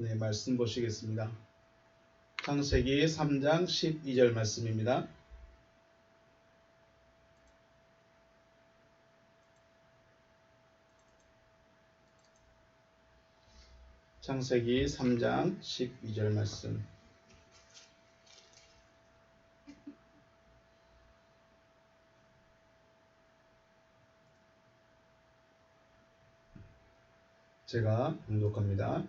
네, 말씀 보시겠습니다. 창세기 3장 12절 말씀입니다. 창세기 3장 12절 말씀. 제가 봉독합니다.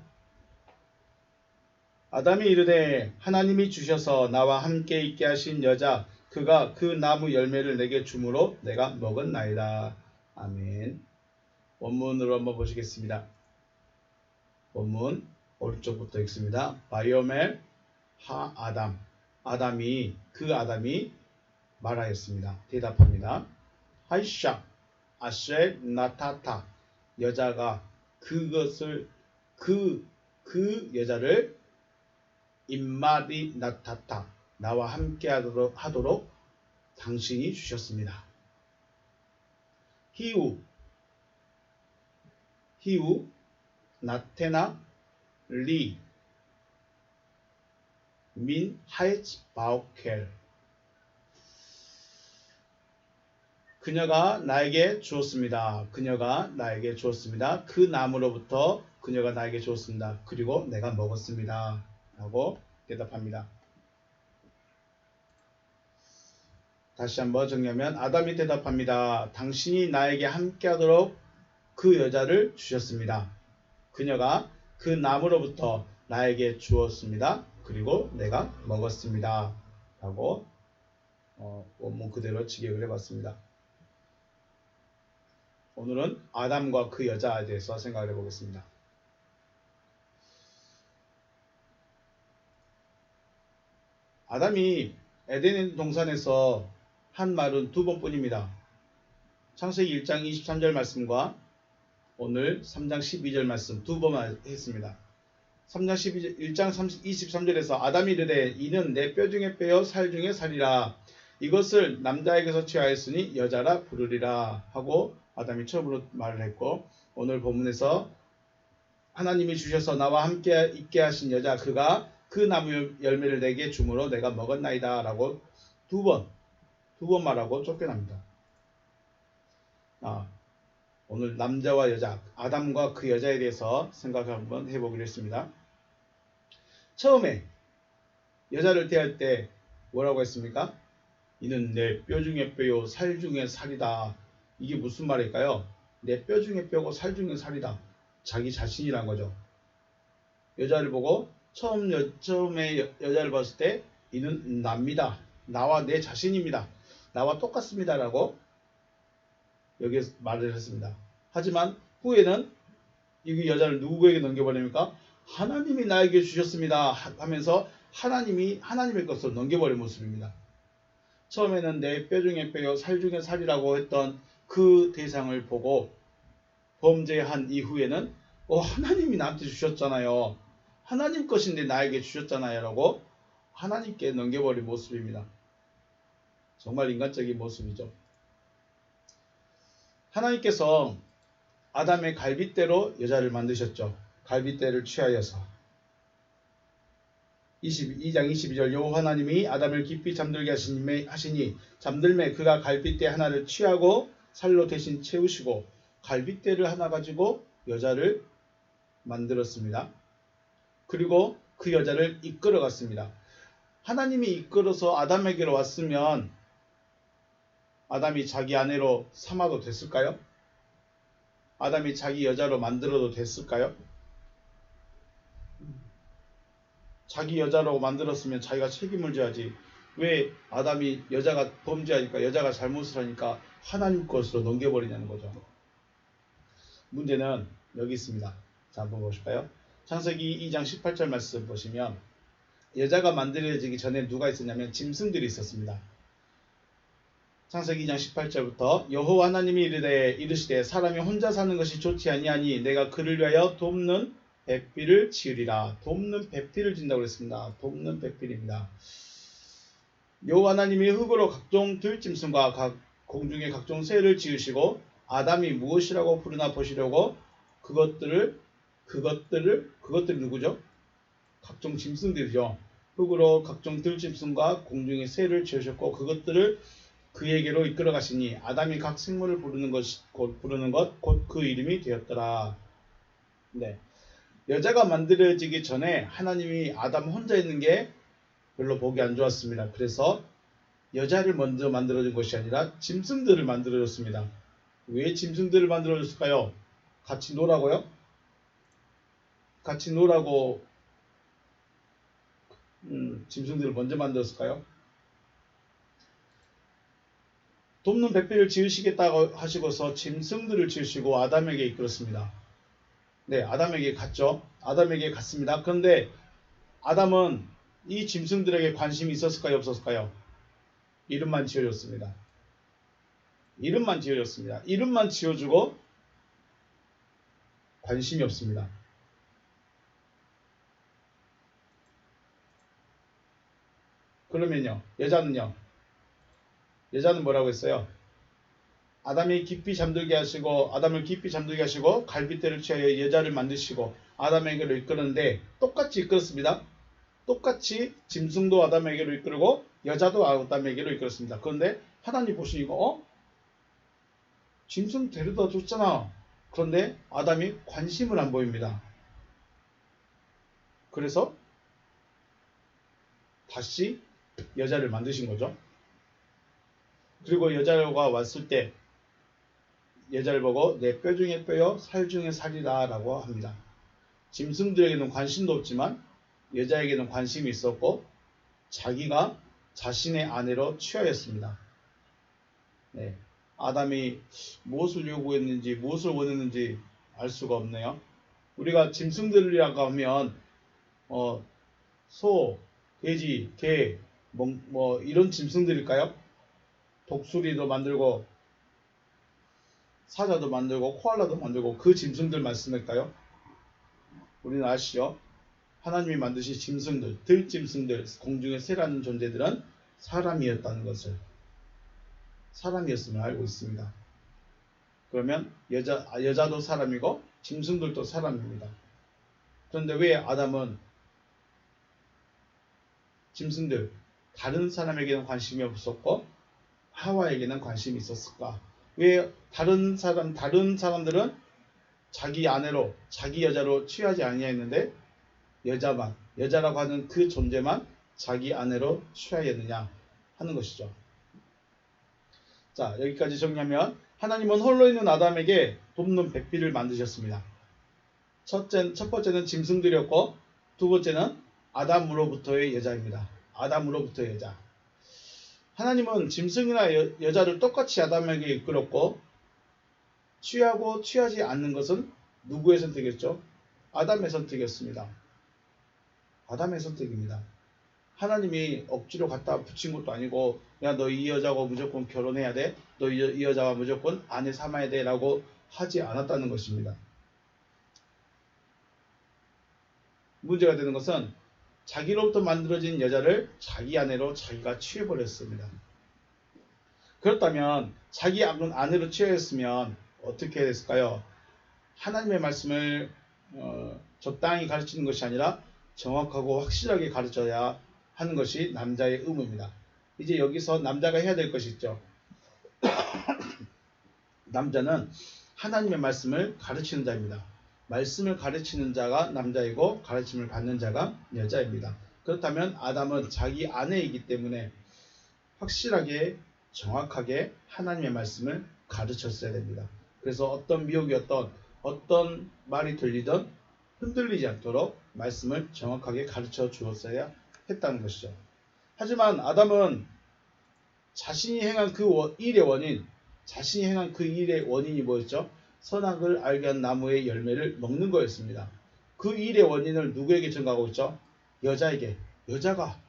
아담이 이르되 하나님이 주셔서 나와 함께 있게 하신 여자 그가 그 나무 열매를 내게 주므로 내가 먹었나이다. 아멘. 원문으로 한번 보시겠습니다. 원문 오른쪽부터 읽습니다. 바이오멜 하 아담. 아담이 말하였습니다. 대답합니다. 하이샤 아쉘 나타타. 여자가 그것을 그 여자를 임마리 나타타 나와 함께 하도록 당신이 주셨습니다. 히우 나테나 리 민 하이츠 바우켈. 그녀가 나에게 주었습니다. 그 나무로부터 그녀가 나에게 주었습니다. 그리고 내가 먹었습니다. 라고 대답합니다. 다시 한번 정리하면 아담이 대답합니다. 당신이 나에게 함께하도록 그 여자를 주셨습니다. 그녀가 그 나무로부터 나에게 주었습니다. 그리고 내가 먹었습니다. 라고 원문 그대로 직역을 해봤습니다. 오늘은 아담과 그 여자에 대해서 생각을 해보겠습니다. 아담이 에덴 동산에서 한 말은 두 번뿐입니다. 창세기 1장 23절 말씀과 오늘 3장 12절 말씀 두 번만 했습니다. 3장 1장 23절에서 아담이 이르되 이는 내 뼈 중에 뼈요 살 중에 살이라 이것을 남자에게서 취하였으니 여자라 부르리라 하고 아담이 처음으로 말을 했고, 오늘 본문에서 하나님이 주셔서 나와 함께 있게 하신 여자 그가 그 나무 열매를 내게 주므로 내가 먹었나이다 라고 두 번 말하고 쫓겨납니다. 오늘 남자와 여자 아담과 그 여자에 대해서 생각을 한번 해보기로 했습니다. 처음에 여자를 대할 때 뭐라고 했습니까? 이는 내 뼈 중에 뼈요 살 중에 살이다. 이게 무슨 말일까요? 내 뼈 중에 뼈고 살 중에 살이다. 자기 자신이란 거죠. 여자를 보고 처음에 여자를 봤을 때 이는 납니다. 나와 내 자신입니다. 나와 똑같습니다. 라고 여기에 말을 했습니다. 하지만 후에는 이 여자를 누구에게 넘겨버립니까? 하나님이 나에게 주셨습니다 하면서 하나님의 것을 넘겨버린 모습입니다. 처음에는 내 뼈 중에 뼈요 살 중에 살이라고 했던 그 대상을 보고 범죄한 이후에는 하나님이 나한테 주셨잖아요. 하나님 것인데 나에게 주셨잖아요 라고 하나님께 넘겨버린 모습입니다. 정말 인간적인 모습이죠. 하나님께서 아담의 갈빗대로 여자를 만드셨죠. 갈빗대를 취하여서. 22장 22절 여호와 하나님이 아담을 깊이 잠들게 하시니 잠들매 그가 갈빗대 하나를 취하고 살로 대신 채우시고 갈빗대를 하나 가지고 여자를 만들었습니다. 그리고 그 여자를 이끌어 갔습니다. 하나님이 이끌어서 아담에게로 왔으면 아담이 자기 아내로 삼아도 됐을까요? 아담이 자기 여자로 만들어도 됐을까요? 자기 여자라고 만들었으면 자기가 책임을 져야지. 왜 아담이 여자가 범죄하니까 여자가 잘못을 하니까 하나님 것으로 넘겨버리냐는 거죠. 문제는 여기 있습니다. 자, 한번 보실까요? 창세기 2장 18절 말씀 보시면 여자가 만들어지기 전에 누가 있었냐면 짐승들이 있었습니다. 창세기 2장 18절부터 여호와 하나님이 이르시되 사람이 혼자 사는 것이 좋지 아니하니 내가 그를 위하여 돕는 배필을 지으리라. 돕는 배필을 진다고 했습니다. 돕는 배필입니다. 여호와 하나님이 흙으로 각종 들짐승과 공중의 각종 새를 지으시고 아담이 무엇이라고 부르나 보시려고 그것들이 누구죠? 각종 짐승들이죠. 흙으로 각종 들짐승과 공중의 새를 지으셨고 그것들을 그에게로 이끌어 가시니 아담이 각 생물을 부르는 것 곧 그 이름이 되었더라. 네. 여자가 만들어지기 전에 하나님이 아담 혼자 있는 게 별로 보기 안 좋았습니다. 그래서 여자를 먼저 만들어준 것이 아니라 짐승들을 만들어줬습니다. 왜 짐승들을 만들어줬을까요? 같이 놀라고요? 같이 놀라고 짐승들을 먼저 만들었을까요? 돕는 백비를 지으시겠다고 하시고서 짐승들을 지으시고 아담에게 이끌었습니다. 네, 아담에게 갔죠. 아담에게 갔습니다. 그런데 아담은 이 짐승들에게 관심이 있었을까요? 없었을까요? 이름만 지어줬습니다. 이름만 지어줬습니다. 이름만 지어주고 관심이 없습니다. 그러면요, 여자는 뭐라고 했어요? 아담을 깊이 잠들게 하시고 갈빗대를 취하여 여자를 만드시고 아담에게로 이끄는데 똑같이 이끌었습니다. 똑같이 짐승도 아담에게로 이끌고 여자도 아담에게로 이끌었습니다. 그런데 하나님 보시니까 짐승 데려다 줬잖아. 그런데 아담이 관심을 안 보입니다. 그래서 다시 여자를 만드신 거죠. 그리고 여자가 왔을 때 여자를 보고 내 뼈 중에 뼈요 살 중에 살이다 라고 합니다. 짐승들에게는 관심도 없지만 여자에게는 관심이 있었고 자기가 자신의 아내로 취하였습니다. 네, 아담이 무엇을 요구했는지 무엇을 원했는지 알 수가 없네요. 우리가 짐승들이라고 하면 소, 돼지, 개, 뭐 이런 짐승들일까요? 독수리도 만들고 사자도 만들고 코알라도 만들고 그 짐승들 말씀일까요? 우리는 아시죠? 하나님이 만드신 짐승들, 들짐승들, 공중의 새라는 존재들은 사람이었다는 것을 사람이었음을 알고 있습니다. 그러면 여자도 사람이고 짐승들도 사람입니다. 그런데 왜 아담은 짐승들, 다른 사람에게는 관심이 없었고 하와에게는 관심이 있었을까? 왜 다른 사람들은 자기 아내로, 자기 여자로 취하지 아니했는데 여자라고 하는 그 존재만 자기 아내로 취하였느냐 하는 것이죠. 자, 여기까지 정리하면 하나님은 홀로 있는 아담에게 돕는 백비를 만드셨습니다. 첫 번째는 짐승들이었고 두 번째는 아담으로부터의 여자입니다. 아담으로부터의 여자. 하나님은 짐승이나 여자를 똑같이 아담에게 이끌었고 취하고 취하지 않는 것은 누구의 선택이었죠? 아담의 선택이었습니다. 아담의 선택입니다. 하나님이 억지로 갖다 붙인 것도 아니고 야, 너 이 여자하고 무조건 결혼해야 돼. 너 이 여자와 무조건 아내 삼아야 돼 라고 하지 않았다는 것입니다. 문제가 되는 것은 자기로부터 만들어진 여자를 자기 아내로 자기가 취해버렸습니다. 그렇다면 자기 아내로 취하였으면 어떻게 됐을까요? 하나님의 말씀을 적당히 가르치는 것이 아니라 정확하고 확실하게 가르쳐야 하는 것이 남자의 의무입니다. 이제 여기서 남자가 해야 될 것이 있죠. 남자는 하나님의 말씀을 가르치는 자입니다. 말씀을 가르치는 자가 남자이고 가르침을 받는 자가 여자입니다. 그렇다면 아담은 자기 아내이기 때문에 확실하게 정확하게 하나님의 말씀을 가르쳤어야 됩니다. 그래서 어떤 미혹이었던 어떤 말이 들리던 흔들리지 않도록 말씀을 정확하게 가르쳐 주었어야 했다는 것이죠. 하지만 아담은 자신이 행한 그 일의 원인이 뭐였죠? 선악을 알게 한 나무의 열매를 먹는 거였습니다. 그 일의 원인을 누구에게 전가하고 있죠? 여자에게. 여자가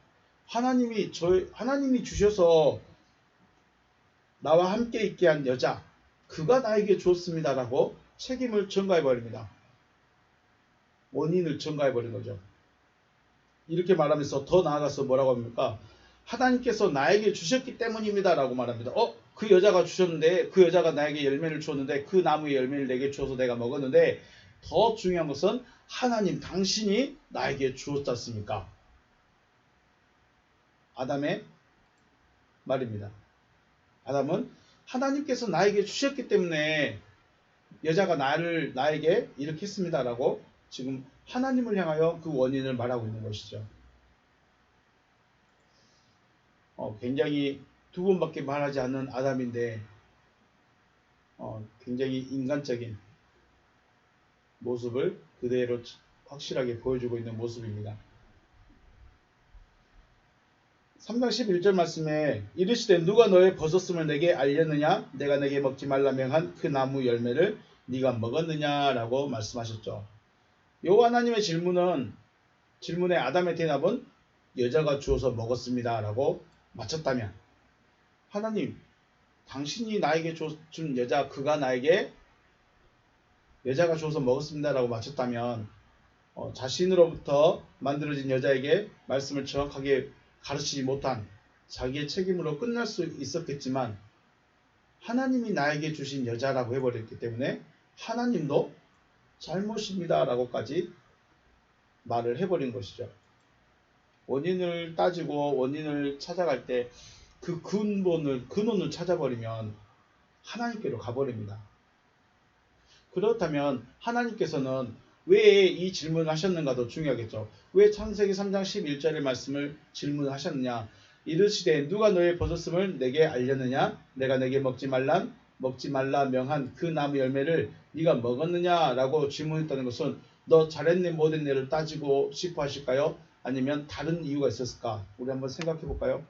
하나님이 주셔서 나와 함께 있게 한 여자, 그가 나에게 주었습니다라고 책임을 전가해버립니다. 원인을 전가해버린 거죠. 이렇게 말하면서 더 나아가서 뭐라고 합니까? 하나님께서 나에게 주셨기 때문입니다 라고 말합니다. 그 여자가 주셨는데 그 여자가 나에게 열매를 주었는데 그 나무의 열매를 내게 주어서 내가 먹었는데 더 중요한 것은 하나님 당신이 나에게 주었지 않습니까? 아담의 말입니다. 아담은 하나님께서 나에게 주셨기 때문에 여자가 나에게 이렇게 했습니다라고 지금 하나님을 향하여 그 원인을 말하고 있는 것이죠. 굉장히 두 번밖에 말하지 않는 아담인데 굉장히 인간적인 모습을 그대로 확실하게 보여주고 있는 모습입니다. 3장 11절 말씀에 이르시되 누가 너의 버섯음을 내게 알렸느냐 내가 내게 먹지 말라 명한 그 나무 열매를 네가 먹었느냐라고 말씀하셨죠. 여호와 하나님의 질문에 아담의 대답은 여자가 주어서 먹었습니다 라고 마쳤다면, 하나님 당신이 나에게 준 여자 그가 나에게 여자가 주어서 먹었습니다 라고 마쳤다면 자신으로부터 만들어진 여자에게 말씀을 정확하게 가르치지 못한 자기의 책임으로 끝날 수 있었겠지만, 하나님이 나에게 주신 여자라고 해버렸기 때문에 하나님도 잘못입니다 라고까지 말을 해버린 것이죠. 원인을 따지고 원인을 찾아갈 때 그 근원을 찾아버리면 하나님께로 가버립니다. 그렇다면 하나님께서는 왜 이 질문을 하셨는가도 중요하겠죠. 왜 창세기 3장 11절의 말씀을 질문하셨느냐. 이르시되 누가 너의 버섯음을 내게 알렸느냐 내가 내게 먹지 말라 명한 그 나무 열매를 네가 먹었느냐라고 질문했다는 것은 너 잘했네 못했네를 따지고 싶어 하실까요? 아니면 다른 이유가 있었을까? 우리 한번 생각해 볼까요?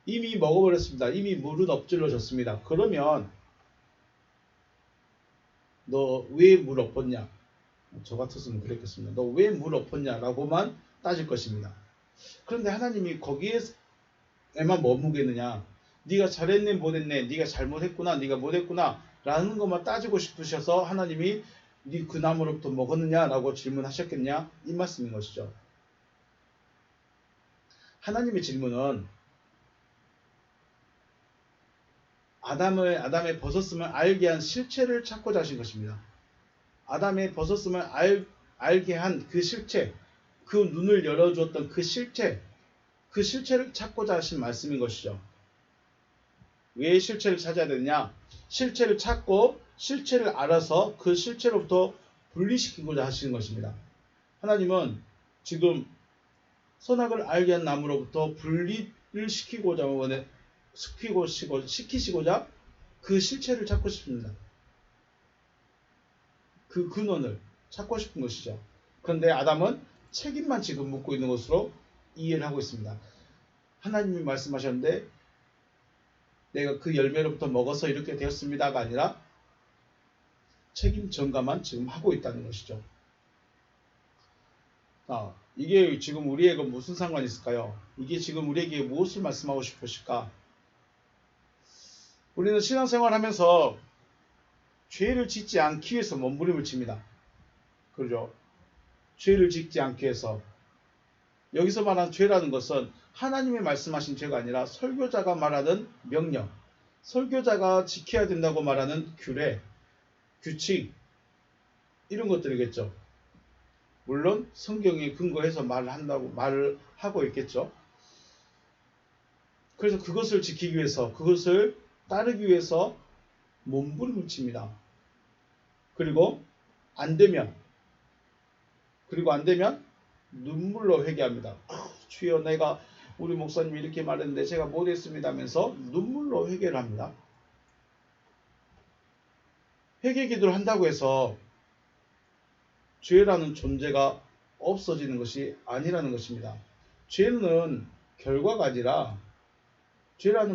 이미 먹어버렸습니다. 이미 물은 엎질러졌습니다. 그러면 너 왜 물 엎었냐? 저 같았으면 그랬겠습니다. 너 왜 물 엎었냐라고만 따질 것입니다. 그런데 하나님이 거기에만 머무겠느냐? 네가 잘했네 못했네, 네가 잘못했구나, 네가 못했구나 라는 것만 따지고 싶으셔서 하나님이 네 그 나무로부터 먹었느냐라고 질문하셨겠냐? 이 말씀인 것이죠. 하나님의 질문은 아담의 벗었음을 알게 한 실체를 찾고자 하신 것입니다. 아담의 벗었음을 알게 한 그 실체, 그 눈을 열어주었던 그 실체를 찾고자 하신 말씀인 것이죠. 왜 실체를 찾아야 되느냐? 실체를 찾고 실체를 알아서 그 실체로부터 분리시키고자 하시는 것입니다. 하나님은 지금 선악을 알게 한 나무로부터 분리를 시키시고자 그 실체를 찾고 싶습니다. 그 근원을 찾고 싶은 것이죠. 그런데 아담은 책임만 지금 묻고 있는 것으로 이해를 하고 있습니다. 하나님이 말씀하셨는데 내가 그 열매로부터 먹어서 이렇게 되었습니다가 아니라 책임 전가만 지금 하고 있다는 것이죠. 이게 지금 우리에게 무슨 상관이 있을까요? 이게 지금 우리에게 무엇을 말씀하고 싶으실까? 우리는 신앙생활 하면서 죄를 짓지 않기 위해서 몸부림을 칩니다. 그렇죠? 죄를 짓지 않기 위해서. 여기서 말하는 죄라는 것은 하나님이 말씀하신 죄가 아니라 설교자가 말하는 명령, 설교자가 지켜야 된다고 말하는 규례, 규칙, 이런 것들이겠죠. 물론 성경에 근거해서 말을 하고 있겠죠. 그래서 그것을 지키기 위해서, 그것을 따르기 위해서 몸부림을 칩니다. 그리고 안 되면 눈물로 회개합니다. 주여 내가 우리 목사님이 이렇게 말했는데 제가 못했습니다 하면서 눈물로 회개를 합니다. 회개 기도를 한다고 해서 죄라는 존재가 없어지는 것이 아니라는 것입니다. 죄라는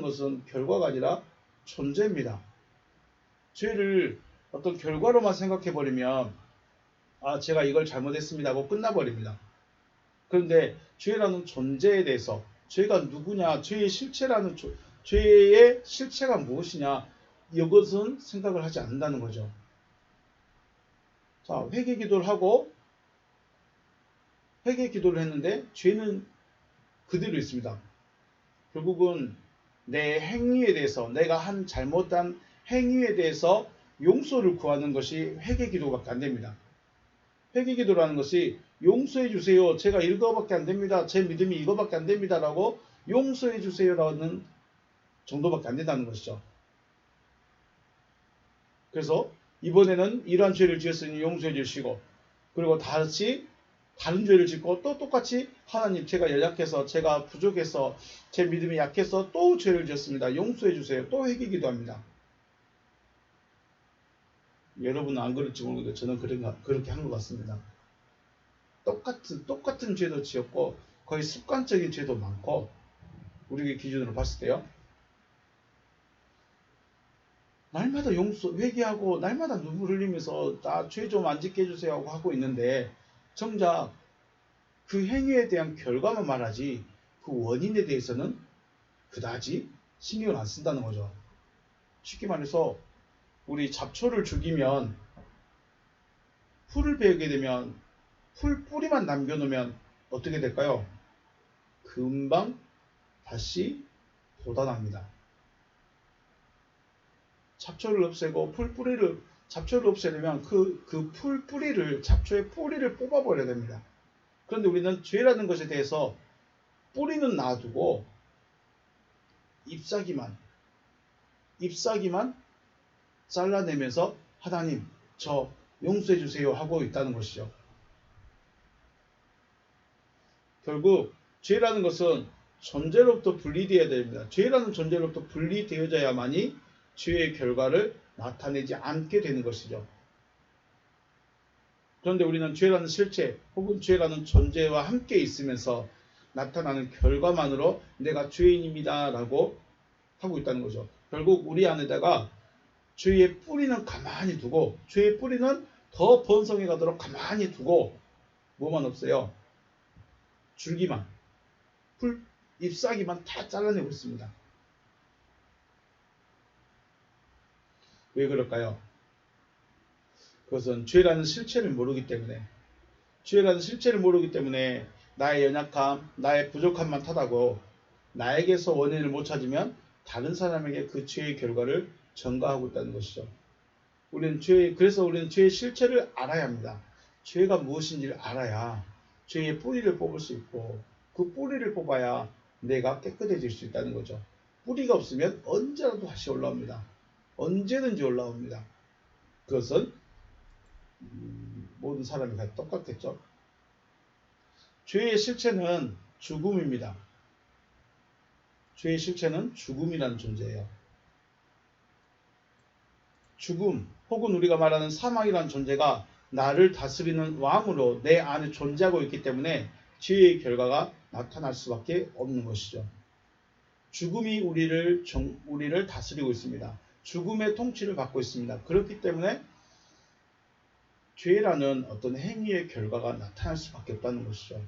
것은 결과가 아니라 존재입니다. 죄를 어떤 결과로만 생각해버리면 제가 이걸 잘못했습니다 하고 끝나버립니다. 그런데 죄라는 존재에 대해서 죄가 누구냐, 죄의 실체가 무엇이냐, 이것은 생각을 하지 않는다는 거죠. 자, 회개 기도를 했는데 죄는 그대로 있습니다. 결국은 내 행위에 대해서, 내가 한 잘못한 행위에 대해서 용서를 구하는 것이 회개 기도밖에 안 됩니다. 회개기도라는 것이 용서해 주세요. 제가 이거밖에 안 됩니다. 제 믿음이 이거밖에 안 됩니다. 라고 용서해 주세요라는 정도밖에 안 된다는 것이죠. 그래서 이번에는 이러한 죄를 지었으니 용서해 주시고, 그리고 다시 다른 죄를 짓고 또 똑같이 하나님 제가 연약해서 제가 부족해서 제 믿음이 약해서 또 죄를 지었습니다. 용서해 주세요. 또 회개기도 합니다. 여러분은 안 그럴지 모르겠는데 저는 그렇게 한 것 같습니다. 똑같은 죄도 지었고 거의 습관적인 죄도 많고, 우리 기준으로 봤을 때요. 날마다 회개하고 날마다 눈물 흘리면서 나 죄 좀 안 짓게 해주세요 하고 있는데, 정작 그 행위에 대한 결과만 말하지 그 원인에 대해서는 그다지 신경을 안 쓴다는 거죠. 쉽게 말해서 우리 잡초를 죽이면, 풀을 베게 되면, 풀 뿌리만 남겨놓으면 어떻게 될까요? 금방 다시 돋아납니다. 잡초를 없애고 잡초를 없애려면 그 풀 뿌리를, 잡초의 뿌리를 뽑아버려야 됩니다. 그런데 우리는 죄라는 것에 대해서 뿌리는 놔두고 잎사귀만 잘라내면서 하나님 저 용서해 주세요 하고 있다는 것이죠. 결국 죄라는 것은 존재로부터 분리되어야 됩니다. 죄라는 존재로부터 분리되어져야만이 죄의 결과를 나타내지 않게 되는 것이죠. 그런데 우리는 죄라는 실체 혹은 죄라는 존재와 함께 있으면서 나타나는 결과만으로 내가 죄인입니다 라고 하고 있다는 거죠. 결국 우리 안에다가 죄의 뿌리는 가만히 두고, 죄의 뿌리는 더 번성해 가도록 가만히 두고, 뭐만 없어요? 줄기만, 잎사귀만 다 잘라내고 있습니다. 왜 그럴까요? 그것은 죄라는 실체를 모르기 때문에 나의 연약함, 나의 부족함만 탓하고 나에게서 원인을 못 찾으면 다른 사람에게 그 죄의 결과를 전가하고 있다는 것이죠. 그래서 우리는 죄의 실체를 알아야 합니다. 죄가 무엇인지를 알아야 죄의 뿌리를 뽑을 수 있고, 그 뿌리를 뽑아야 내가 깨끗해질 수 있다는 거죠. 뿌리가 없으면 언제라도 다시 올라옵니다. 언제든지 올라옵니다. 그것은 모든 사람이 다 똑같겠죠. 죄의 실체는 죽음입니다. 죄의 실체는 죽음이라는 존재예요. 죽음 혹은 우리가 말하는 사망이라는 존재가 나를 다스리는 왕으로 내 안에 존재하고 있기 때문에 죄의 결과가 나타날 수밖에 없는 것이죠. 죽음이 우리를 다스리고 있습니다. 죽음의 통치를 받고 있습니다. 그렇기 때문에 죄라는 어떤 행위의 결과가 나타날 수밖에 없다는 것이죠.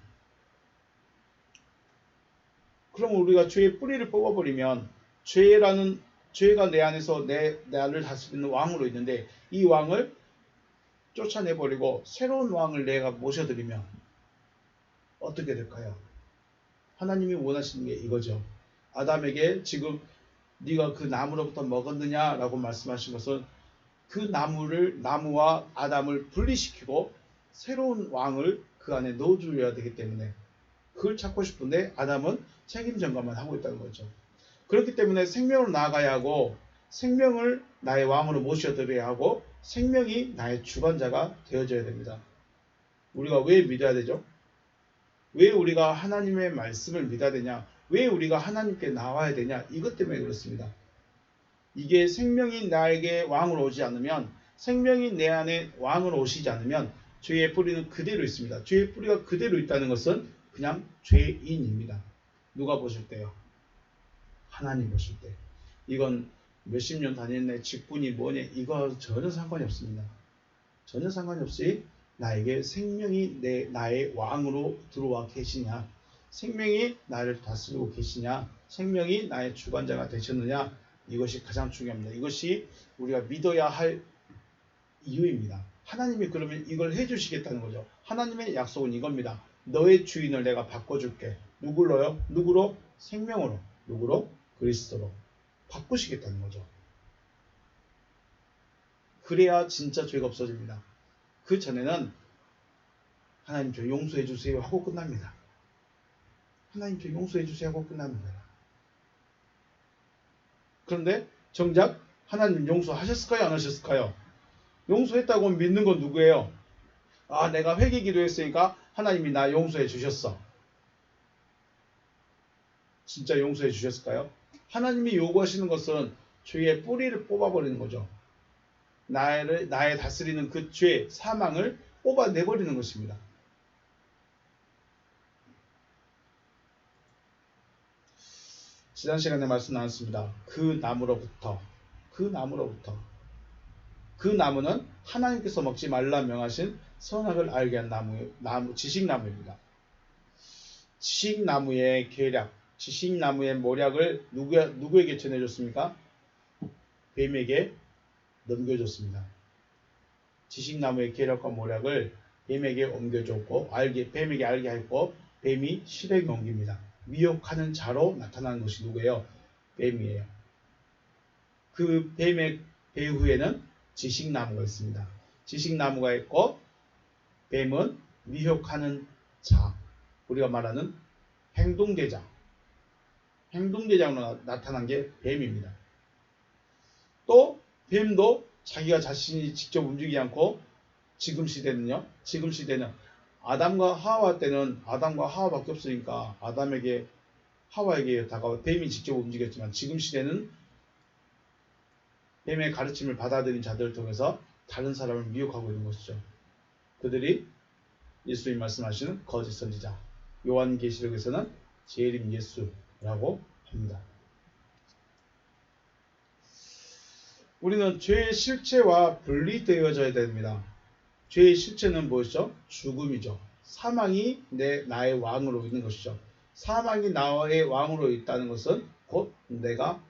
그럼 우리가 죄의 뿌리를 뽑아버리면 죄가 내 안에서 나를 다스리는 왕으로 있는데, 이 왕을 쫓아내버리고 새로운 왕을 내가 모셔드리면 어떻게 될까요? 하나님이 원하시는 게 이거죠. 아담에게 지금 네가 그 나무로부터 먹었느냐라고 말씀하신 것은 그 나무와 아담을 분리시키고 새로운 왕을 그 안에 넣어줘야 되기 때문에 그걸 찾고 싶은데 아담은 책임 전가만 하고 있다는 거죠. 그렇기 때문에 생명으로 나아가야 하고, 생명을 나의 왕으로 모셔드려야 하고, 생명이 나의 주관자가 되어져야 됩니다. 우리가 왜 믿어야 되죠? 왜 우리가 하나님의 말씀을 믿어야 되냐? 왜 우리가 하나님께 나와야 되냐? 이것 때문에 그렇습니다. 이게 생명이 나에게 왕으로 오지 않으면, 생명이 내 안에 왕으로 오시지 않으면 죄의 뿌리는 그대로 있습니다. 죄의 뿌리가 그대로 있다는 것은 그냥 죄인입니다. 누가 보실 때요? 하나님 보실 때. 이건 몇십 년 다녔네, 직분이 뭐냐, 이거 전혀 상관이 없습니다. 전혀 상관이 없이 나에게 생명이 나의 왕으로 들어와 계시냐, 생명이 나를 다스리고 계시냐, 생명이 나의 주관자가 되셨느냐, 이것이 가장 중요합니다. 이것이 우리가 믿어야 할 이유입니다. 하나님이 그러면 이걸 해주시겠다는 거죠. 하나님의 약속은 이겁니다. 너의 주인을 내가 바꿔줄게. 누구로? 생명으로. 누구로? 그리스도로. 바꾸시겠다는 거죠. 그래야 진짜 죄가 없어집니다. 그 전에는 하나님 저 용서해 주세요 하고 끝납니다. 하나님 저 용서해 주세요 하고 끝납니다. 그런데 정작 하나님 용서하셨을까요? 안 하셨을까요? 용서했다고 믿는 건 누구예요? 아, 내가 회개 기도했으니까 하나님이 나 용서해 주셨어. 진짜 용서해 주셨을까요? 하나님이 요구하시는 것은 죄의 뿌리를 뽑아버리는 거죠. 나의 다스리는 그 죄, 사망을 뽑아내버리는 것입니다. 지난 시간에 말씀 나눴습니다. 그 나무는 하나님께서 먹지 말라 명하신 선악을 알게 한 나무, 지식나무입니다. 지식나무의 계략, 지식나무의 모략을 누구에게 전해줬습니까? 뱀에게 넘겨줬습니다. 지식나무의 계략과 모략을 뱀에게 옮겨줬고, 뱀에게 알게 했고, 뱀이 실에게 옮깁니다. 미혹하는 자로 나타나는 것이 누구예요? 뱀이에요. 그 뱀의 배후에는 지식나무가 있습니다. 지식나무가 있고, 뱀은 미혹하는 자, 우리가 말하는 행동대장으로 나타난 게 뱀입니다. 또 뱀도 자기가 자신이 직접 움직이지 않고 지금 시대는 아담과 하와 때는 아담과 하와밖에 없으니까 하와에게 다가와 뱀이 직접 움직였지만 지금 시대는 뱀의 가르침을 받아들인 자들을 통해서 다른 사람을 미혹하고 있는 것이죠. 그들이 예수님 말씀하시는 거짓 선지자, 요한계시록에서는 재림 예수라고 합니다. 우리는 죄의 실체와 분리되어져야 됩니다. 죄의 실체는 무엇이죠? 죽음이죠. 사망이 나의 왕으로 있는 것이죠. 사망이 나의 왕으로 있다는 것은 곧 내가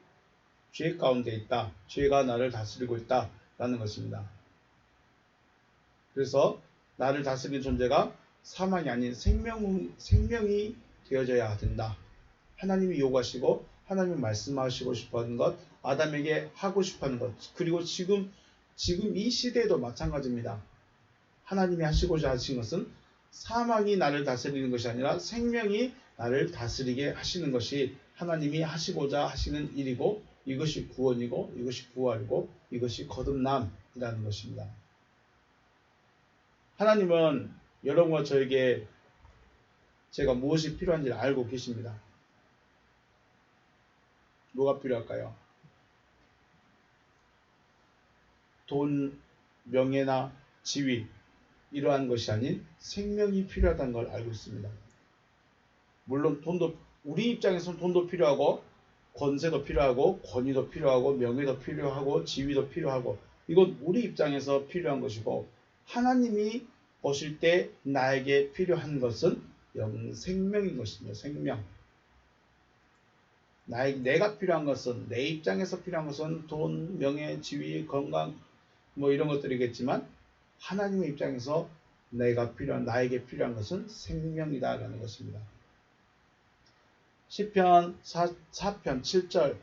죄 가운데 있다. 죄가 나를 다스리고 있다라는 것입니다. 그래서 나를 다스리는 존재가 사망이 아닌 생명이 되어져야 된다. 하나님이 요구하시고 하나님이 말씀하시고 싶어하는 것, 아담에게 하고 싶어하는 것, 그리고 지금 이 시대에도 마찬가지입니다. 하나님이 하시고자 하신 것은 사망이 나를 다스리는 것이 아니라 생명이 나를 다스리게 하시는 것이 하나님이 하시고자 하시는 일이고, 이것이 구원이고, 이것이 부활이고, 이것이 거듭남이라는 것입니다. 하나님은 여러분과 저에게 제가 무엇이 필요한지를 알고 계십니다. 뭐가 필요할까요? 돈, 명예나 지위, 이러한 것이 아닌 생명이 필요하다는 걸 알고 있습니다. 물론 우리 입장에서는 돈도 필요하고, 권세도 필요하고, 권위도 필요하고, 명예도 필요하고, 지위도 필요하고, 이건 우리 입장에서 필요한 것이고, 하나님이 보실 때 나에게 필요한 것은 생명인 것입니다. 생명. 내가 필요한 것은, 내 입장에서 필요한 것은 돈, 명예, 지위, 건강, 이런 것들이겠지만, 하나님의 입장에서 나에게 필요한 것은 생명이다라는 것입니다. 시편 4편 7절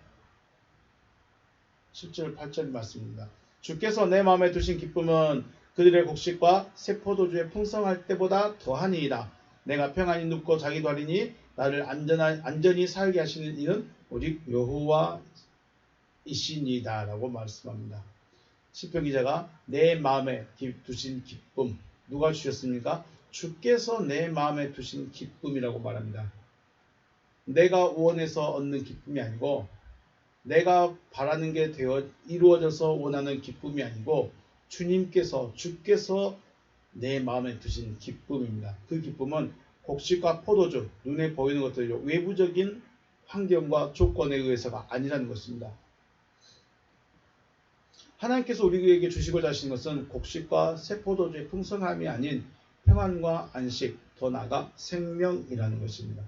8절 말씀입니다. 주께서 내 마음에 두신 기쁨은 그들의 곡식과 새 포도주에 풍성할 때보다 더하니이다. 내가 평안히 눕고 자기도 하리니 나를 안전히 살게 하시는 이는 오직 여호와이시니이다 라고 말씀합니다. 시편 기자가 내 마음에 두신 기쁨, 누가 주셨습니까? 주께서 내 마음에 두신 기쁨이라고 말합니다. 내가 원해서 얻는 기쁨이 아니고, 내가 바라는 게 이루어져서 원하는 기쁨이 아니고, 주께서 내 마음에 두신 기쁨입니다. 그 기쁨은 곡식과 포도주, 눈에 보이는 것들이죠. 외부적인 환경과 조건에 의해서가 아니라는 것입니다. 하나님께서 우리에게 주시고자 하시는 것은 곡식과 새 포도주의 풍성함이 아닌 평안과 안식, 더 나아가 생명이라는 것입니다.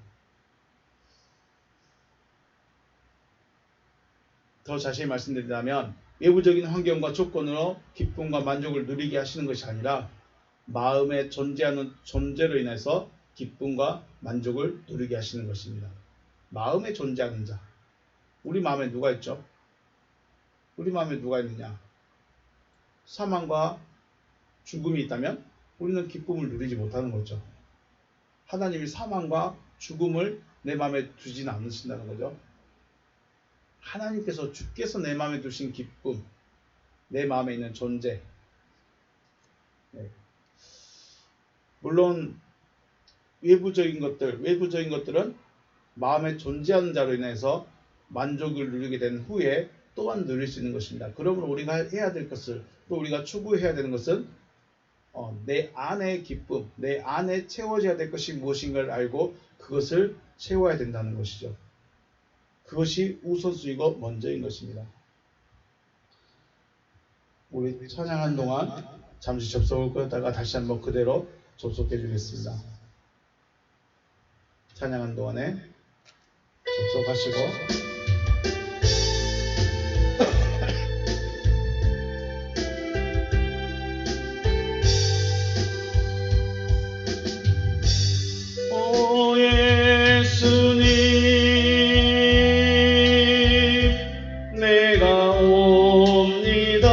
더 자세히 말씀드리자면, 외부적인 환경과 조건으로 기쁨과 만족을 누리게 하시는 것이 아니라 마음에 존재하는 존재로 인해서 기쁨과 만족을 누리게 하시는 것입니다. 마음에 존재하는 자. 우리 마음에 누가 있죠? 우리 마음에 누가 있느냐? 사망과 죽음이 있다면 우리는 기쁨을 누리지 못하는 거죠. 하나님이 사망과 죽음을 내 마음에 두지는 않으신다는 거죠. 하나님께서 주께서 내 마음에 두신 기쁨, 내 마음에 있는 존재. 네. 물론 외부적인 것들은 마음에 존재하는 자로 인해서 만족을 누리게 된 후에 또한 누릴 수 있는 것입니다. 그러므로 우리가 해야 될 것을, 또 우리가 추구해야 되는 것은 내 안의 기쁨, 내 안에 채워져야 될 것이 무엇인가를 알고 그것을 채워야 된다는 것이죠. 그것이 우선순위고 먼저인 것입니다. 우리 찬양한 동안 잠시 접속을 끊었다가 다시 한번 그대로 접속해 주겠습니다. 찬양한 동안에 접속하시고 오 예수님 내가 옵니다.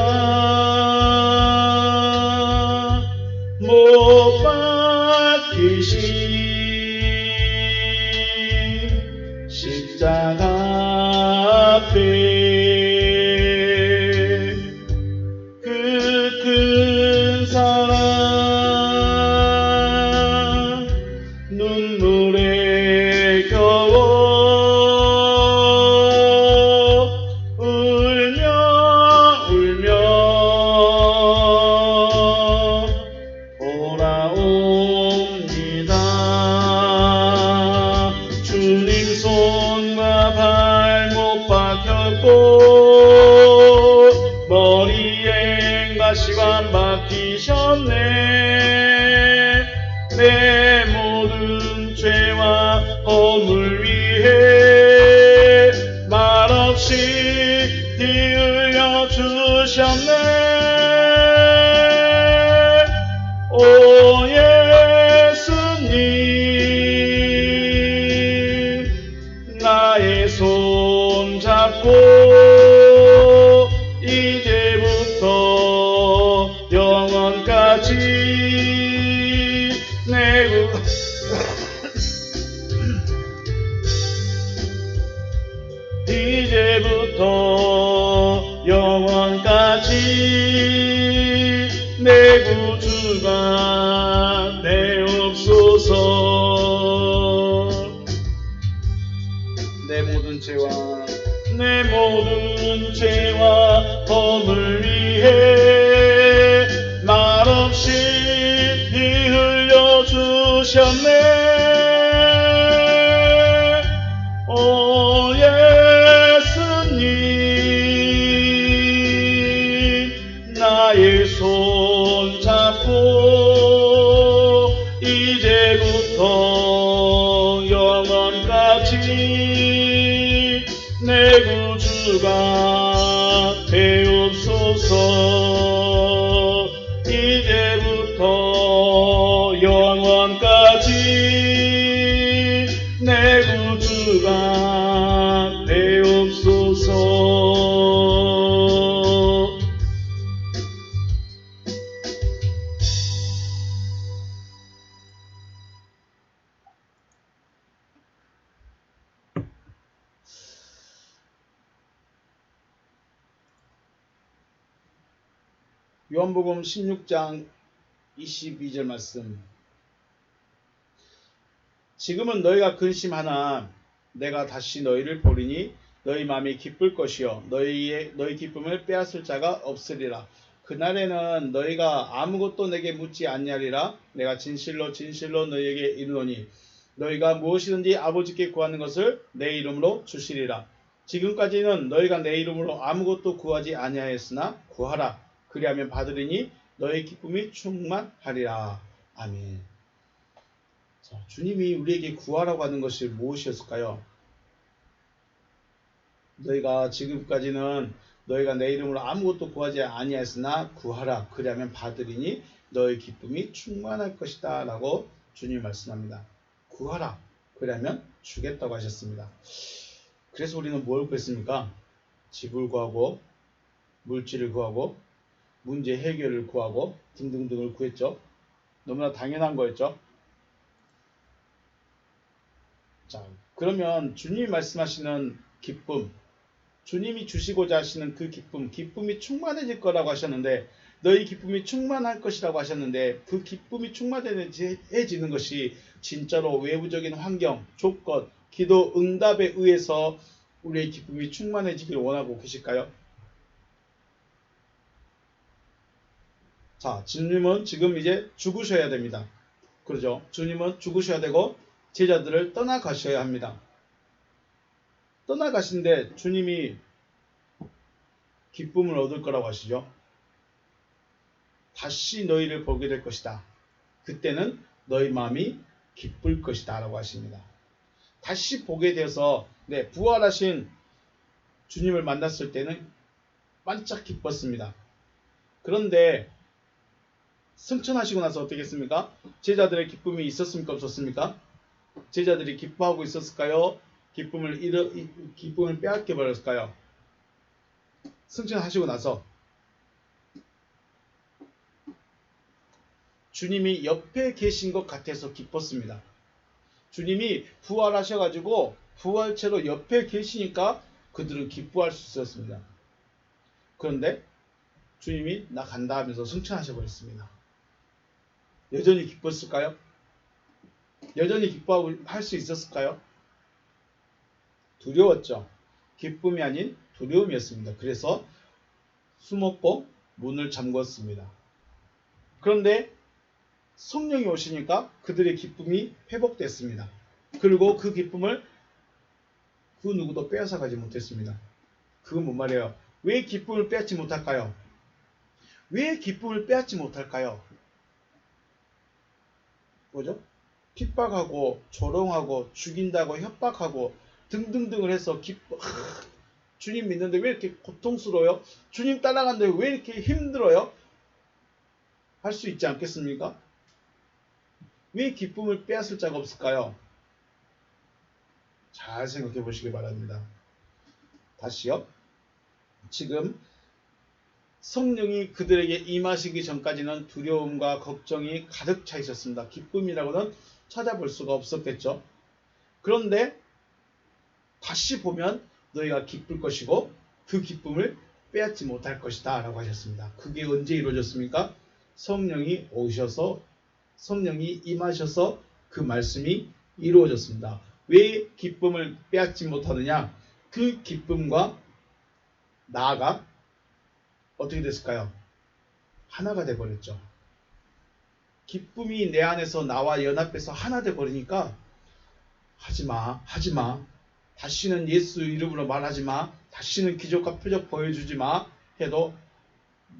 못 박히신 십자가 앞에 그 큰 사랑 눈물에 겨워 울며 돌아옵니다. 주님 손과 발못 박혔고 머리에 가시관 박히셨네. 내 모든 죄와 허물 위해 말없이 피 흘려 주셨네. 오 예수님 나의 손 잡고 이제부터 영원까지 이제부터 영원까지 내 구주가 되옵소서. 내 모든 죄와 허물 위해 말없이 피 흘려 주셨네. 오 예수님 나의 손 잡고 이제부터 영원까지 내 구주가 되옵소서. 이제부터 영원까지 내 구주가 되옵소서. 요한복음 16장 22절 말씀. 지금은 너희가 근심하나 내가 다시 너희를 보리니 너희 마음이 기쁠 것이요 너희 기쁨을 빼앗을 자가 없으리라. 그날에는 너희가 아무것도 내게 묻지 아니하리라. 내가 진실로 진실로 너희에게 이르노니 너희가 무엇이든지 아버지께 구하는 것을 내 이름으로 주시리라. 지금까지는 너희가 내 이름으로 아무것도 구하지 아니하였으나 구하라. 그리하면 받으리니 너의 기쁨이 충만하리라. 아멘. 자, 주님이 우리에게 구하라고 하는 것이 무엇이었을까요? 너희가 지금까지는 너희가 내 이름으로 아무것도 구하지 아니하였으나 구하라. 그리하면 받으리니 너의 기쁨이 충만할 것이다. 라고 주님이 말씀합니다. 구하라. 그러면 주겠다고 하셨습니다. 그래서 우리는 뭘 구했습니까? 집을 구하고 물질을 구하고 문제 해결을 구하고 등등등을 구했죠. 너무나 당연한 거였죠. 자, 그러면 주님이 말씀하시는 기쁨, 주님이 주시고자 하시는 그 기쁨, 기쁨이 충만해질 거라고 하셨는데, 너희 기쁨이 충만할 것이라고 하셨는데, 그 기쁨이 충만해지는 것이 진짜로 외부적인 환경, 조건, 기도 응답에 의해서 우리의 기쁨이 충만해지길 원하고 계실까요? 자, 주님은 지금 이제 죽으셔야 됩니다. 그러죠? 주님은 죽으셔야 되고 제자들을 떠나가셔야 합니다. 떠나가신데 주님이 기쁨을 얻을 거라고 하시죠. 다시 너희를 보게 될 것이다. 그때는 너희 마음이 기쁠 것이다 라고 하십니다. 다시 보게 되어서 부활하신 주님을 만났을 때는 반짝 기뻤습니다. 그런데 승천하시고 나서 어떻게 했습니까? 제자들의 기쁨이 있었습니까? 없었습니까? 제자들이 기뻐하고 있었을까요? 기쁨을 빼앗겨 버렸을까요? 승천하시고 나서 주님이 옆에 계신 것 같아서 기뻤습니다. 주님이 부활하셔가지고 부활체로 옆에 계시니까 그들은 기뻐할 수 있었습니다. 그런데 주님이 나 간다 하면서 승천하셔 버렸습니다. 여전히 기뻤을까요? 여전히 기뻐하고 할 수 있었을까요? 두려웠죠. 기쁨이 아닌 두려움이었습니다. 그래서 숨었고 문을 잠궜습니다. 그런데 성령이 오시니까 그들의 기쁨이 회복됐습니다. 그리고 그 기쁨을 그 누구도 빼앗아가지 못했습니다. 그건 뭔 말이에요? 왜 기쁨을 빼앗지 못할까요? 왜 기쁨을 빼앗지 못할까요? 뭐죠? 핍박하고 조롱하고 죽인다고 협박하고 등등등을 해서 주님 믿는데 왜 이렇게 고통스러워요? 주님 따라가는데 왜 이렇게 힘들어요? 할 수 있지 않겠습니까? 왜 기쁨을 빼앗을 자가 없을까요? 잘 생각해 보시기 바랍니다. 다시요. 지금 성령이 그들에게 임하시기 전까지는 두려움과 걱정이 가득 차 있었습니다. 기쁨이라고는 찾아볼 수가 없었겠죠. 그런데 다시 보면 너희가 기쁠 것이고 그 기쁨을 빼앗지 못할 것이다 라고 하셨습니다. 그게 언제 이루어졌습니까? 성령이 임하셔서 그 말씀이 이루어졌습니다. 왜 기쁨을 빼앗지 못하느냐? 그 기쁨과 나아가 어떻게 됐을까요? 하나가 돼버렸죠. 기쁨이 내 안에서 나와 연합해서 하나 돼버리니까 하지마. 다시는 예수 이름으로 말하지마. 다시는 기적과 표적 보여주지마. 해도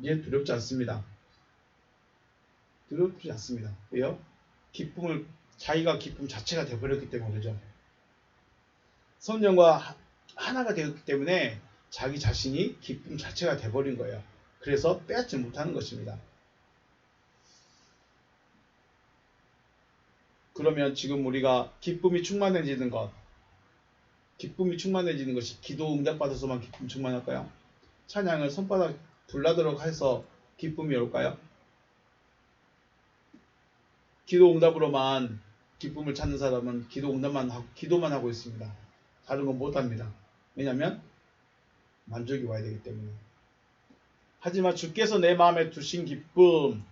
이제 두렵지 않습니다. 두렵지 않습니다. 왜요? 자기가 기쁨 자체가 돼버렸기 때문에 그러죠. 성령과 하나가 되었기 때문에 자기 자신이 기쁨 자체가 돼버린 거예요. 그래서 빼앗지 못하는 것입니다. 그러면 지금 우리가 기쁨이 충만해지는 것이 기도 응답받아서만 기쁨 충만할까요? 찬양을 손바닥 불나도록 해서 기쁨이 올까요? 기도 응답으로만 기쁨을 찾는 사람은 기도만 하고 있습니다. 다른 건 못합니다. 왜냐하면 만족이 와야 되기 때문에. 하지만 주께서 내 마음에 두신 기쁨,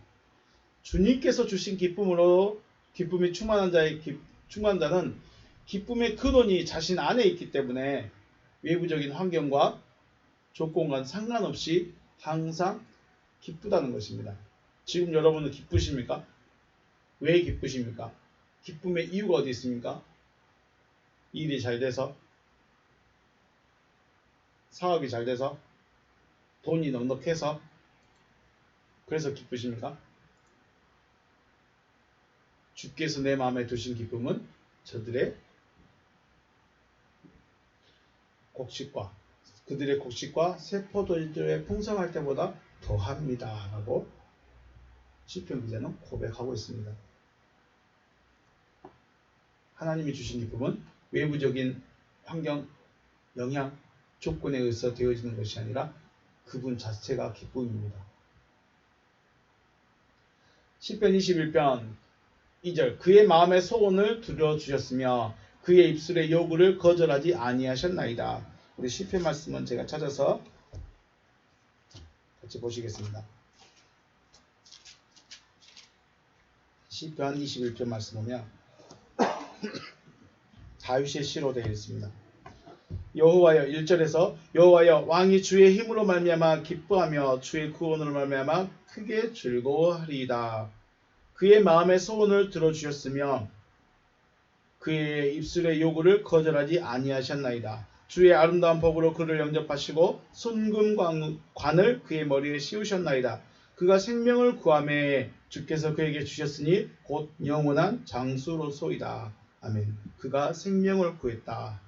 주님께서 주신 기쁨으로 기쁨이 충만한 자는 기쁨의 근원이 자신 안에 있기 때문에 외부적인 환경과 조건과 상관없이 항상 기쁘다는 것입니다. 지금 여러분은 기쁘십니까? 왜 기쁘십니까? 기쁨의 이유가 어디 있습니까? 일이 잘 돼서, 사업이 잘 돼서, 돈이 넉넉해서, 그래서 기쁘십니까? 주께서 내 마음에 두신 기쁨은 그들의 곡식과 새 포도주의 풍성할 때보다 더합니다. 라고 시편 기자는 고백하고 있습니다. 하나님이 주신 기쁨은 외부적인 환경, 영향, 조건에 의해서 되어지는 것이 아니라 그분 자체가 기쁨입니다. 시편 21편 2절 그의 마음의 소원을 들어주셨으며 그의 입술의 요구를 거절하지 아니하셨나이다. 우리 시편 말씀은 제가 찾아서 같이 보시겠습니다. 시편 21편 말씀 보면 다윗의 시로 되어 있습니다. 여호와여 1절에서 여호와여 왕이 주의 힘으로 말미암아 기뻐하며 주의 구원으로 말미암아 크게 즐거워하리이다. 그의 마음의 소원을 들어주셨으며 그의 입술의 요구를 거절하지 아니하셨나이다. 주의 아름다운 복으로 그를 영접하시고 순금관을 그의 머리에 씌우셨나이다. 그가 생명을 구하매 주께서 그에게 주셨으니 곧 영원한 장수로소이다. 아멘. 그가 생명을 구했다.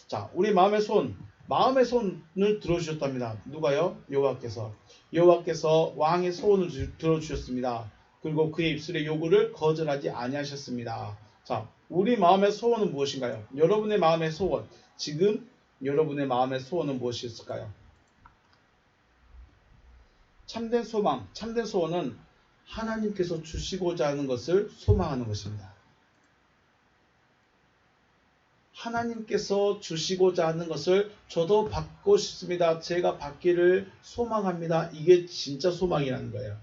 자, 우리 마음의 손을 들어주셨답니다. 누가요? 여호와께서 왕의 소원을 들어주셨습니다. 그리고 그의 입술의 요구를 거절하지 아니하셨습니다. 자, 우리 마음의 소원은 무엇인가요? 여러분의 마음의 소원, 지금 여러분의 마음의 소원은 무엇이 있을까요? 참된 소망, 참된 소원은 하나님께서 주시고자 하는 것을 소망하는 것입니다. 하나님께서 주시고자 하는 것을 저도 받고 싶습니다. 제가 받기를 소망합니다. 이게 진짜 소망이라는 거예요.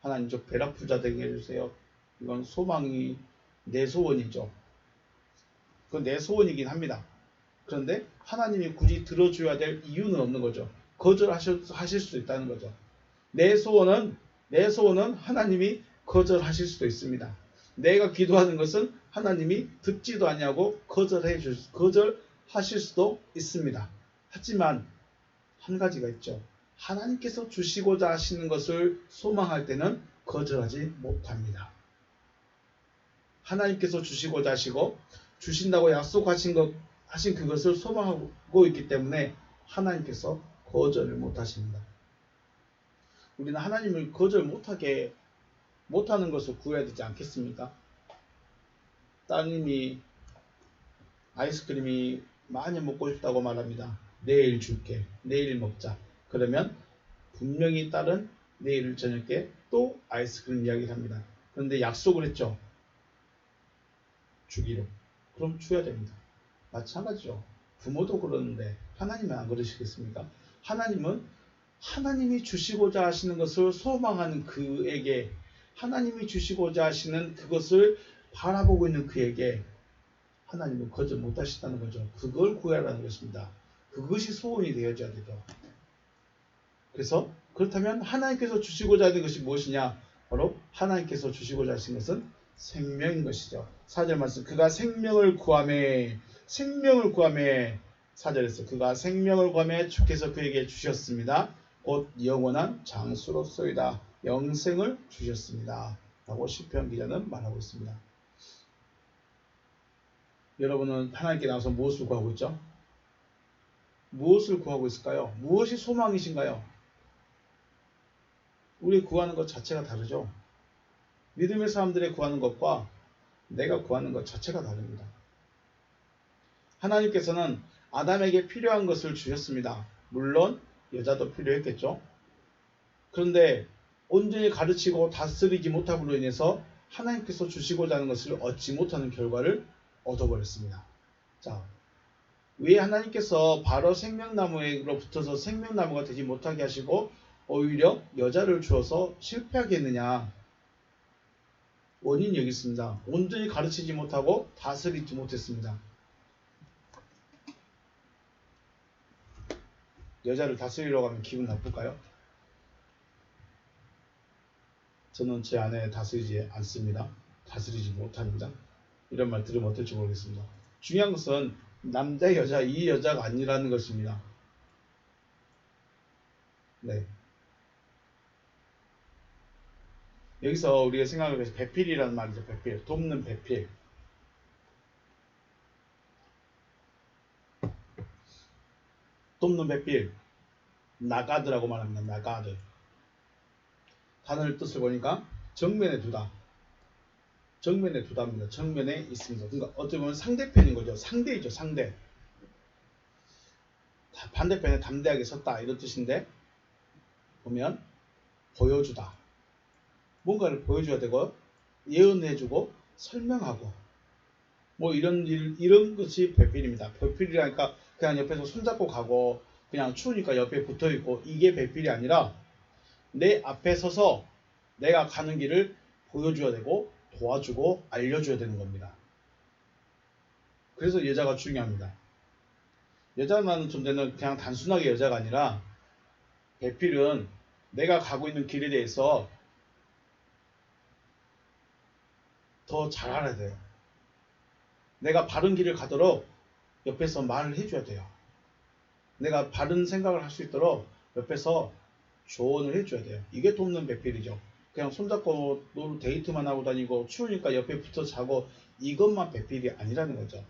하나님 저 벼락부자 되게 해주세요. 이건 소망이 내 소원이죠. 그건 내 소원이긴 합니다. 그런데 하나님이 굳이 들어줘야 될 이유는 없는 거죠. 거절하실 수도 있다는 거죠. 내 소원은 하나님이 거절하실 수도 있습니다. 내가 기도하는 것은 하나님이 듣지도 아니하고 거절하실 수도 있습니다. 하지만 한 가지가 있죠. 하나님께서 주시고자 하시는 것을 소망할 때는 거절하지 못합니다. 하나님께서 주시고자 하시고 주신다고 약속하신 그것을 소망하고 있기 때문에 하나님께서 거절을 못하십니다. 우리는 하나님을 거절 못하는 것을 구해야 되지 않겠습니까? 따님이 아이스크림이 많이 먹고 싶다고 말합니다. 내일 줄게. 내일 먹자. 그러면 분명히 딸은 내일 저녁에 또 아이스크림 이야기를 합니다. 그런데 약속을 했죠. 주기로. 그럼 줘야 됩니다. 마찬가지죠. 부모도 그러는데 하나님은 안 그러시겠습니까? 하나님은 하나님이 주시고자 하시는 것을 소망하는 그에게, 하나님이 주시고자 하시는 그것을 바라보고 있는 그에게 하나님은 거절 못하시다는 거죠. 그걸 구하라는 것입니다. 그것이 소원이 되어져야 되죠. 그래서 그렇다면 하나님께서 주시고자 하는 것이 무엇이냐? 바로 하나님께서 주시고자 하신 것은 생명인 것이죠. 4절 말씀, 그가 생명을 구하매 4절에서 그가 생명을 구하매 주께서 그에게 주셨습니다. 곧 영원한 장수로소이다. 영생을 주셨습니다. 라고 시편 기자는 말하고 있습니다. 여러분은 하나님께 나와서 무엇을 구하고 있죠? 무엇을 구하고 있을까요? 무엇이 소망이신가요? 우리 구하는 것 자체가 다르죠. 믿음의 사람들의 구하는 것과 내가 구하는 것 자체가 다릅니다. 하나님께서는 아담에게 필요한 것을 주셨습니다. 물론 여자도 필요했겠죠. 그런데 온전히 가르치고 다스리지 못함으로 인해서 하나님께서 주시고자 하는 것을 얻지 못하는 결과를 얻어버렸습니다. 자, 왜 하나님께서 바로 생명나무로 붙어서 생명나무가 되지 못하게 하시고 오히려 여자를 주어서 실패하게 했느냐? 원인이 여기 있습니다. 온전히 가르치지 못하고 다스리지 못했습니다. 여자를 다스리려고 하면 기분 나쁠까요? 저는 제 아내 다스리지 않습니다. 다스리지 못합니다. 이런 말 들으면 어떨지 모르겠습니다. 중요한 것은 남자, 여자, 이 여자가 아니라는 것입니다. 네. 여기서 우리가 생각을 해서 배필이라는 말이죠. 배필. 돕는 배필. 돕는 배필. 나가드라고 말합니다. 나가드. 단어의 뜻을 보니까 정면에 두다. 정면에 두다입니다. 정면에 있습니다. 그러니까 어떻게 보면 상대편인 거죠. 상대이죠. 상대. 반대편에 담대하게 섰다. 이런 뜻인데 보면 보여주다. 뭔가를 보여줘야 되고 예언해주고 설명하고 뭐 이런 것이 배필입니다. 배필이라니까 그냥 옆에서 손잡고 가고 그냥 추우니까 옆에 붙어있고 이게 배필이 아니라 내 앞에 서서 내가 가는 길을 보여줘야 되고 도와주고 알려줘야 되는 겁니다. 그래서 여자가 중요합니다. 여자라는 존재는 그냥 단순하게 여자가 아니라 배필은 내가 가고 있는 길에 대해서 더 잘 알아야 돼요. 내가 바른 길을 가도록 옆에서 말을 해줘야 돼요. 내가 바른 생각을 할 수 있도록 옆에서 조언을 해줘야 돼요. 이게 돕는 배필이죠. 그냥 손잡고 데이트만 하고 다니고 추우니까 옆에 붙어 자고 이것만 배필이 아니라는 거죠.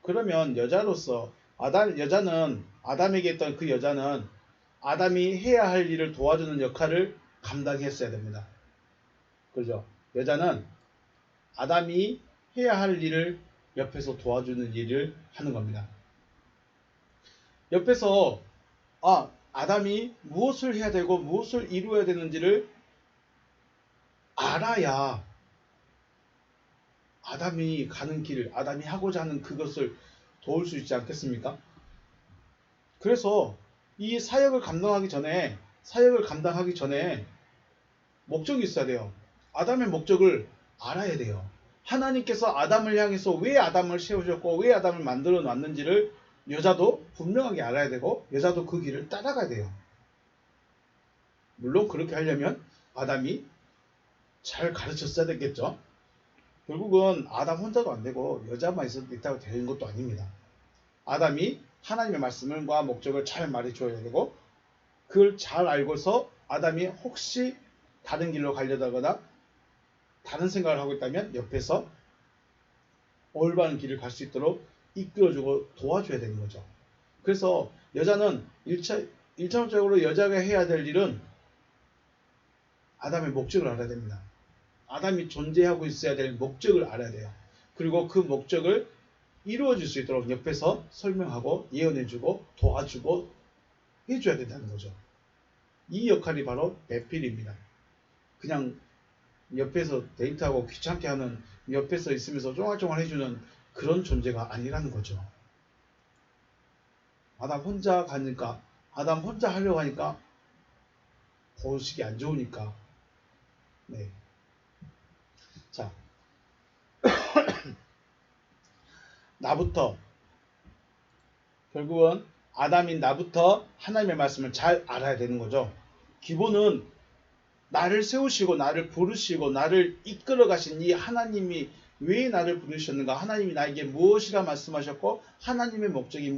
그러면 여자로서 여자는 아담에게 있던 그 여자는 아담이 해야 할 일을 도와주는 역할을 감당했어야 됩니다. 그죠? 여자는 아담이 해야 할 일을 옆에서 도와주는 일을 하는 겁니다. 옆에서 아담이 무엇을 해야 되고 무엇을 이루어야 되는지를 알아야 아담이 가는 길을, 아담이 하고자 하는 그것을 도울 수 있지 않겠습니까? 그래서 이 사역을 감당하기 전에 목적이 있어야 돼요. 아담의 목적을 알아야 돼요. 하나님께서 아담을 향해서 왜 아담을 세우셨고 왜 아담을 만들어 놨는지를 여자도 분명하게 알아야 되고 여자도 그 길을 따라가야 돼요. 물론 그렇게 하려면 아담이 잘 가르쳤어야 되겠죠. 결국은 아담 혼자도 안 되고 여자만 있다고 되는 것도 아닙니다. 아담이 하나님의 말씀과 목적을 잘 말해줘야 되고 그걸 잘 알고서 아담이 혹시 다른 길로 가려다거나 다른 생각을 하고 있다면 옆에서 올바른 길을 갈 수 있도록 이끌어주고 도와줘야 되는 거죠. 그래서 여자는 1차적으로 여자가 해야 될 일은 아담의 목적을 알아야 됩니다. 아담이 존재하고 있어야 될 목적을 알아야 돼요. 그리고 그 목적을 이루어질 수 있도록 옆에서 설명하고 예언해주고 도와주고 해줘야 된다는 거죠. 이 역할이 바로 배필입니다. 그냥 옆에서 데이트하고 귀찮게 하는 옆에서 있으면서 쫑알쫑알 해주는 그런 존재가 아니라는 거죠. 아담 혼자 가니까 아담 혼자 하려고 하니까 보시기 안 좋으니까 네. 자 나부터 결국은 아담인 나부터 하나님의 말씀을 잘 알아야 되는 거죠. 기본은 나를 세우시고 나를 부르시고 나를 이끌어 가신 이 하나님이 왜 나를 부르셨는가, 하나님이 나에게 무엇이라 말씀하셨고 하나님의 목적이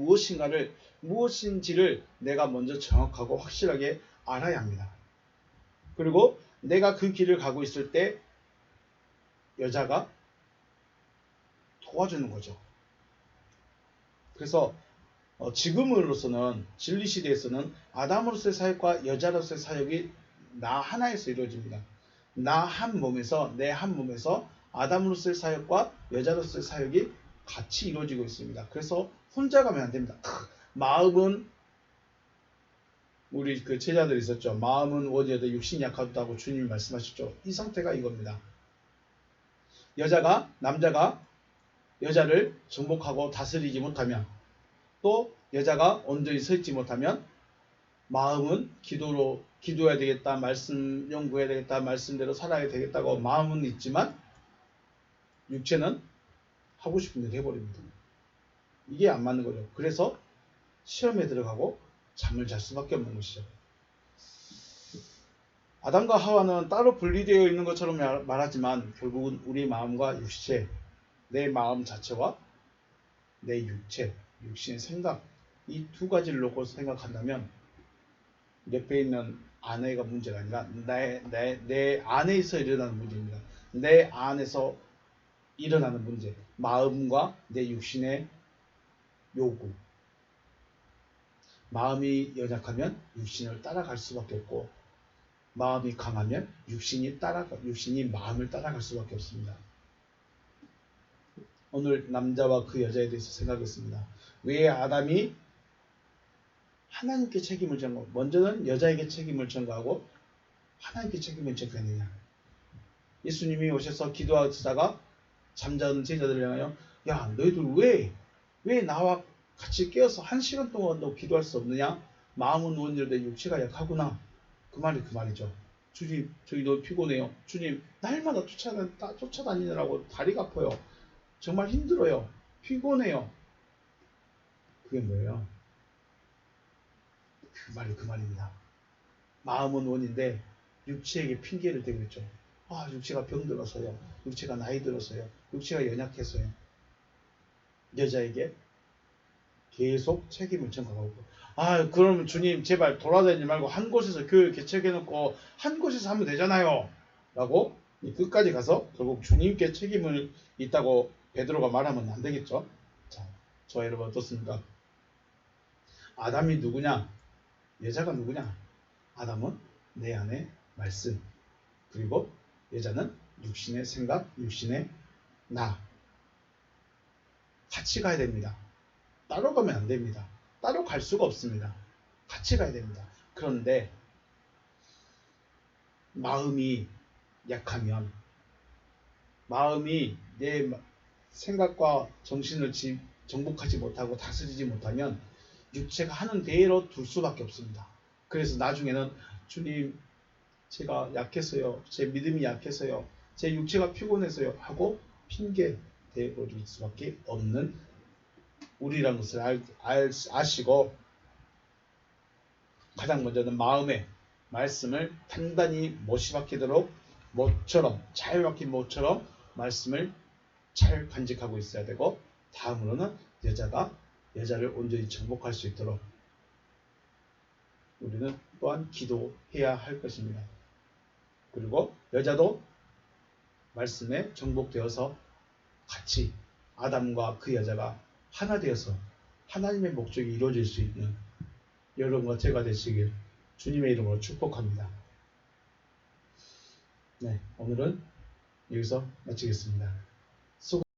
무엇인지를 내가 먼저 정확하고 확실하게 알아야 합니다. 그리고 내가 그 길을 가고 있을 때 여자가 도와주는 거죠. 그래서 지금으로서는 진리시대에서는 아담으로서의 사역과 여자로서의 사역이 나 하나에서 이루어집니다. 나 한 몸에서 내 한 몸에서 아담으로서의 사역과 여자로서의 사역이 같이 이루어지고 있습니다. 그래서 혼자 가면 안 됩니다. 마음은 우리 그 제자들이 있었죠. 마음은 원이어도 육신이 약하다고 주님이 말씀하셨죠. 이 상태가 이겁니다. 남자가 여자를 정복하고 다스리지 못하면 또 여자가 온전히 서 있지 못하면 마음은 기도해야 되겠다, 말씀 연구해야 되겠다, 말씀대로 살아야 되겠다고 마음은 있지만 육체는 하고 싶은 대로 해버립니다. 이게 안 맞는 거죠. 그래서 시험에 들어가고 잠을 잘 수밖에 없는 것이죠. 아담과 하와는 따로 분리되어 있는 것처럼 말하지만 결국은 우리 마음과 육체, 내 마음 자체와 내 육신의 생각, 이 두 가지를 놓고 생각한다면 옆에 있는 아내가 문제가 아니라 내 안에서 일어나는 문제입니다. 내 안에서 일어나는 문제, 마음과 내 육신의 요구. 마음이 연약하면 육신을 따라갈 수밖에 없고 마음이 강하면 육신이 마음을 따라갈 수밖에 없습니다. 오늘 남자와 그 여자에 대해서 생각했습니다. 왜 아담이 하나님께 책임을 전가하고 먼저는 여자에게 책임을 전가하고 하나님께 책임을 전가했느냐. 예수님이 오셔서 기도하시다가 잠자는 제자들을 향하여 야 너희들 왜 나와 같이 깨어서 1시간 동안 너 기도할 수 없느냐? 마음은 원이로되 육체가 약하구나. 그 말이죠. 주님 저희 너무 피곤해요. 주님 날마다 쫓아다니느라고 다리가 아파요. 정말 힘들어요. 피곤해요. 그게 뭐예요? 그 말입니다. 마음은 원인데 육체에게 핑계를 대고 있죠. 아 육체가 병들어서요. 육체가 나이 들어서요. 육체가 연약해서요. 여자에게 계속 책임을 전가하고 그러면 주님 제발 돌아다니지 말고 한 곳에서 교회 개척해놓고 한 곳에서 하면 되잖아요 라고 끝까지 가서 결국 주님께 책임을 있다고 베드로가 말하면 안 되겠죠. 자, 저 여러분 어떻습니까? 아담이 누구냐? 여자가 누구냐? 아담은 내 안에 말씀, 그리고 여자는 육신의 생각, 육신의 나. 같이 가야 됩니다. 따로 가면 안 됩니다. 따로 갈 수가 없습니다. 같이 가야 됩니다. 그런데 마음이 약하면, 마음이 내 생각과 정신을 정복하지 못하고 다스리지 못하면 육체가 하는 대로 둘 수밖에 없습니다. 그래서 나중에는 주님 제가 약해서요, 제 믿음이 약해서요, 제 육체가 피곤해서요 하고 핑계 대버릴 수밖에 없는 우리라는 것을 아시고 가장 먼저는 마음의 말씀을 단단히 못이 박히도록 못처럼, 잘 박힌 못처럼 말씀을 잘 간직하고 있어야 되고, 다음으로는 여자가 여자를 온전히 정복할 수 있도록 우리는 또한 기도해야 할 것입니다. 그리고 여자도 말씀에 정복되어서 같이 아담과 그 여자가 하나 되어서 하나님의 목적이 이루어질 수 있는 여러분과 제가 되시길 주님의 이름으로 축복합니다. 네, 오늘은 여기서 마치겠습니다.